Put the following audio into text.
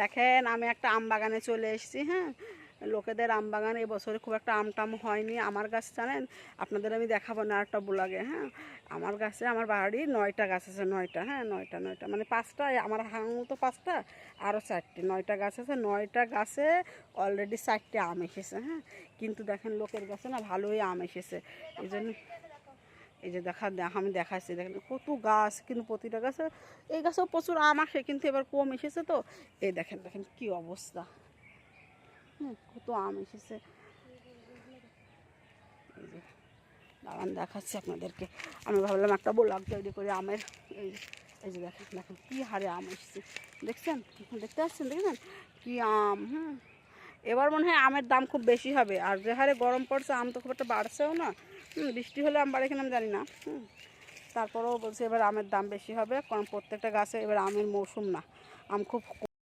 দেখেন আমি একটা আম বাগানে চলে এসেছি। হ্যাঁ, লোকেদের আম বাগানে এবছরে খুব একটা আম টাম হয়নি। আমার গাছ জানেন, আপনাদের আমি দেখাবো না একটা ব্লগে। হ্যাঁ, আমার গাছে, আমার বাড়ির 9টা গাছ আছে, 9টা। হ্যাঁ, 9টা মানে 5টা আমার হাঙু তো 5টা, আরও 4টে, 9টা গাছ আছে। 9টা গাছে অলরেডি 4টে আম এসেছে। হ্যাঁ, কিন্তু দেখেন লোকের গাছে না ভালোই আম এসেছে। এই জন্য এই যে আমি দেখাচ্ছি, দেখেন কত গাছ, কিন্তু প্রতিটা গাছে, এই গাছেও প্রচুর আম আসে, কিন্তু এবার কম এসেছে তো। এই দেখেন দেখেন কি অবস্থা। কত আম এসেছে। এই যে দাঁড়ান দেখাচ্ছি আপনাদেরকে। আমি ভাবলাম একটা ব্লগ তৈরি করি আমের। এই যে এই যে দেখেন দেখেন কী হারে আম এসেছে, দেখছেন? দেখতে পাচ্ছেন, দেখছেন কি আম? এবার মনে হয় আমের দাম খুব বেশি হবে। আর যে হারে গরম পড়ছে, আম তো খুব একটা বাড়ছেও না। বৃষ্টি হলে আম বাড়ে কিনা আমি জানি না। তারপরেও বলছে এবার আমের দাম বেশি হবে, কারণ প্রত্যেকটা গাছে এবার আমের মৌসুম না, আম খুব